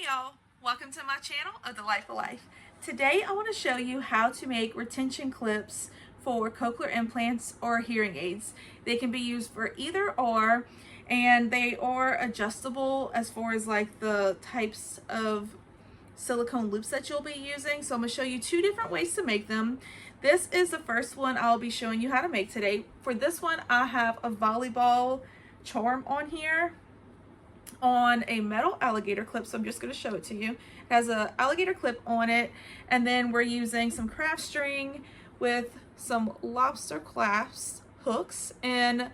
y'all, welcome to my channel, A Delightful Life. Today I want to show you how to make retention clips for cochlear implants or hearing aids. They can be used for either or, and they are adjustable as far as like the types of silicone loops that you'll be using. So I'm going to show you two different ways to make them. This is the first one I'll be showing you how to make today. For this one, I have a volleyball charm on here on a metal alligator clip, so I'm just going to show it to you. It has an alligator clip on it, and then we're using some craft string with some lobster clasp hooks and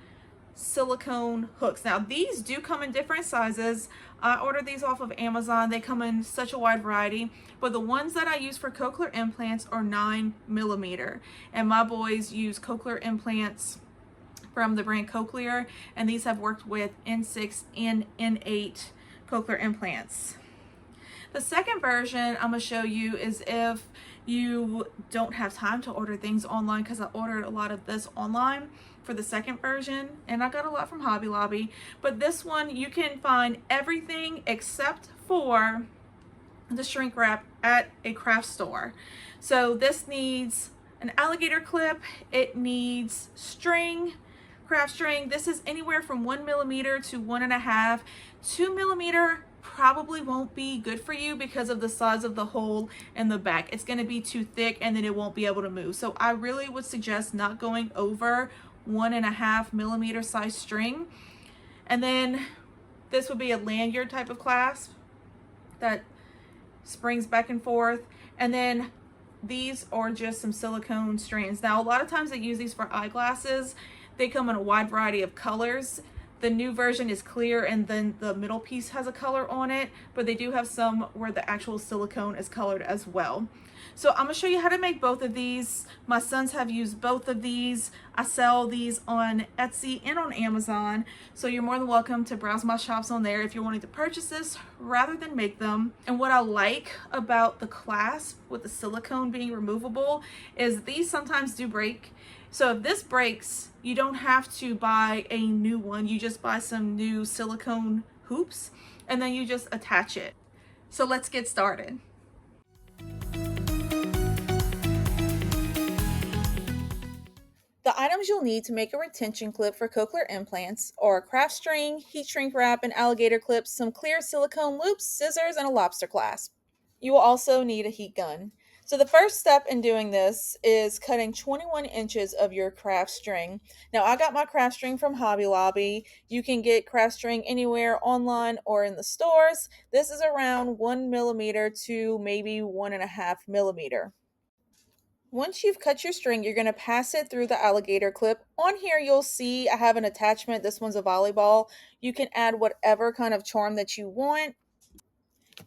silicone hooks. Now these do come in different sizes. I ordered these off of Amazon. They come in such a wide variety, but the ones that I use for cochlear implants are 9mm, and my boys use cochlear implants from the brand Cochlear, and these have worked with N6 and N8 cochlear implants. The second version I'm going to show you is if you don't have time to order things online, because I ordered a lot of this online for the second version, and I got a lot from Hobby Lobby. But this one, you can find everything except for the shrink wrap at a craft store. So this needs an alligator clip, it needs string, craft string. This is anywhere from 1mm to 1.5. 2mm probably won't be good for you because of the size of the hole in the back. It's going to be too thick and then it won't be able to move. So I really would suggest not going over 1.5mm size string. And then this would be a lanyard type of clasp that springs back and forth. And then these are just some silicone strands. Now a lot of times they use these for eyeglasses. They come in a wide variety of colors. The new version is clear, and then the middle piece has a color on it, but they do have some where the actual silicone is colored as well. So I'm gonna show you how to make both of these. My sons have used both of these. I sell these on Etsy and on Amazon, so you're more than welcome to browse my shops on there if you're wanting to purchase this rather than make them. And what I like about the clasp with the silicone being removable is these sometimes do break. So if this breaks, you don't have to buy a new one. You just buy some new silicone hoops and then you just attach it. So let's get started. The items you'll need to make a retention clip for cochlear implants are craft string, heat shrink wrap, and alligator clips, some clear silicone loops, scissors, and a lobster clasp. You will also need a heat gun. So the first step in doing this is cutting 21 inches of your craft string. Now I got my craft string from Hobby Lobby. You can get craft string anywhere online or in the stores. This is around 1mm to maybe 1.5mm. Once you've cut your string, you're going to pass it through the alligator clip. On here, you'll see I have an attachment. This one's a volleyball. You can add whatever kind of charm that you want.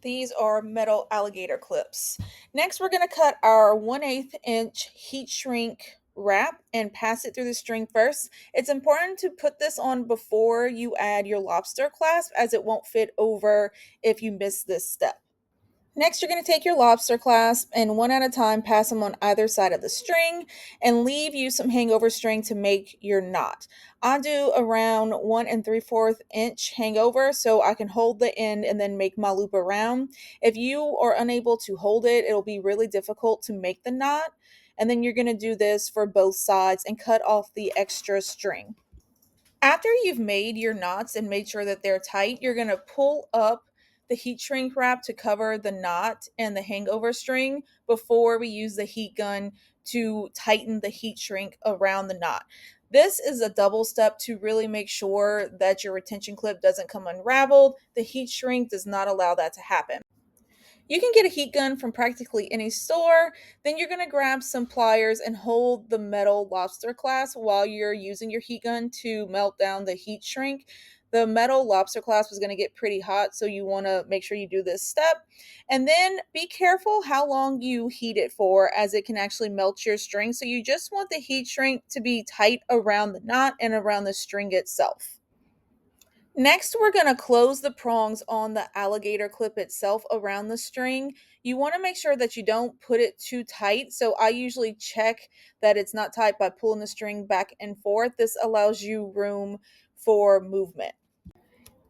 These are metal alligator clips. Next, we're going to cut our 1/8 inch heat shrink wrap and pass it through the string first. It's important to put this on before you add your lobster clasp, as it won't fit over if you miss this step. Next, you're going to take your lobster clasp and one at a time pass them on either side of the string and leave you some hangover string to make your knot. I do around 1 3/4 inch hangover so I can hold the end and then make my loop around. If you are unable to hold it, it'll be really difficult to make the knot. And then you're going to do this for both sides and cut off the extra string. After you've made your knots and made sure that they're tight, you're going to pull up the heat shrink wrap to cover the knot and the hangover string before we use the heat gun to tighten the heat shrink around the knot. This is a double step to really make sure that your retention clip doesn't come unraveled. The heat shrink does not allow that to happen. You can get a heat gun from practically any store. Then you're going to grab some pliers and hold the metal lobster clasp while you're using your heat gun to melt down the heat shrink. The metal lobster clasp is going to get pretty hot, so you want to make sure you do this step. And then be careful how long you heat it for, as it can actually melt your string. So you just want the heat shrink to be tight around the knot and around the string itself. Next, we're going to close the prongs on the alligator clip itself around the string. You want to make sure that you don't put it too tight. So I usually check that it's not tight by pulling the string back and forth. This allows you room for movement.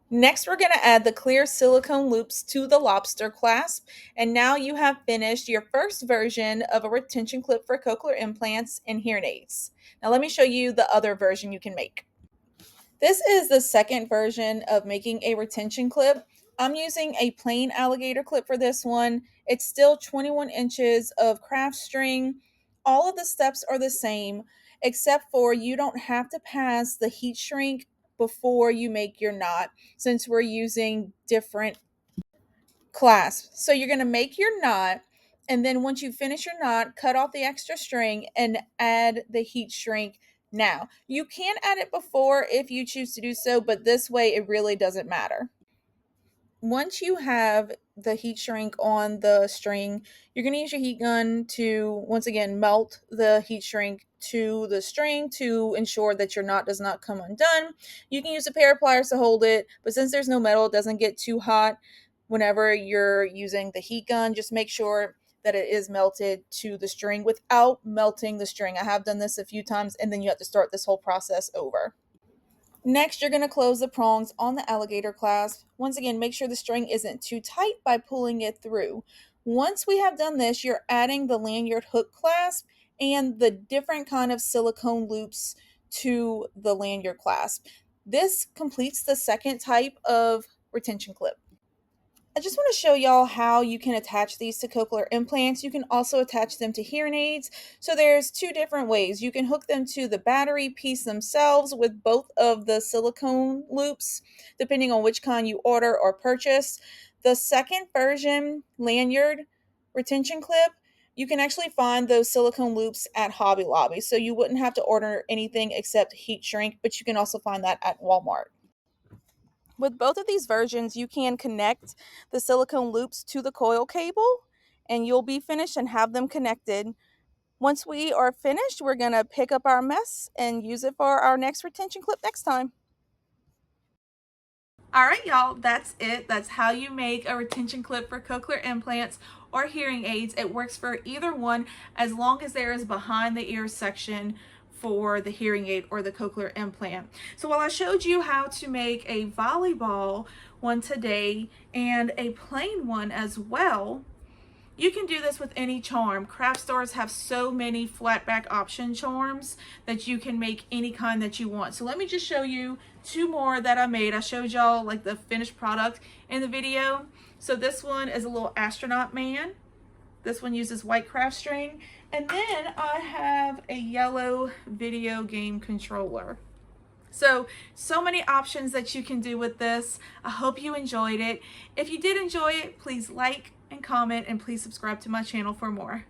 Next, we're going to add the clear silicone loops to the Lobster clasp. And now you have finished your first version of a retention clip for cochlear implants and hearing aids. Now let me show you the other version you can make. This is the second version of making a retention clip. I'm using a plain alligator clip for this one. It's still 21 inches of craft string. All of the steps are the same, except for you don't have to pass the heat shrink before you make your knot, since we're using different clasps. So you're going to make your knot, and then once you finish your knot, cut off the extra string and add the heat shrink now. You can add it before if you choose to do so, but this way it really doesn't matter. Once you have the heat shrink on the string, you're going to use your heat gun to once again melt the heat shrink to the string to ensure that your knot does not come undone. You can use a pair of pliers to hold it, but since there's no metal, it doesn't get too hot whenever you're using the heat gun. Just make sure that it is melted to the string without melting the string. I have done this a few times, and then you have to start this whole process over. Next, you're going to close the prongs on the alligator clasp. Once again, make sure the string isn't too tight by pulling it through. Once we have done this, you're adding the lanyard hook clasp and the different kind of silicone loops to the lanyard clasp. This completes the second type of retention clip. I just want to show y'all how you can attach these to cochlear implants. You can also attach them to hearing aids. So there's two different ways. You can hook them to the battery piece themselves with both of the silicone loops, depending on which kind you order or purchase. The second version, lanyard retention clip, you can actually find those silicone loops at Hobby Lobby. So you wouldn't have to order anything except heat shrink, but you can also find that at Walmart. With both of these versions, you can connect the silicone loops to the coil cable and you'll be finished and have them connected. Once we are finished, we're going to pick up our mess and use it for our next retention clip next time. All right, y'all, that's it. That's how you make a retention clip for cochlear implants or hearing aids. It works for either one as long as there is behind the ear section for the hearing aid or the cochlear implant. So while I showed you how to make a volleyball one today and a plain one as well, you can do this with any charm. Craft stores have so many flat back option charms that you can make any kind that you want. So let me just show you two more that I made. I showed y'all like the finished product in the video. So this one is a little astronaut man. This one uses white craft string. And then I have a yellow video game controller. So many options that you can do with this. I hope you enjoyed it. If you did enjoy it, please like and comment and please subscribe to my channel for more.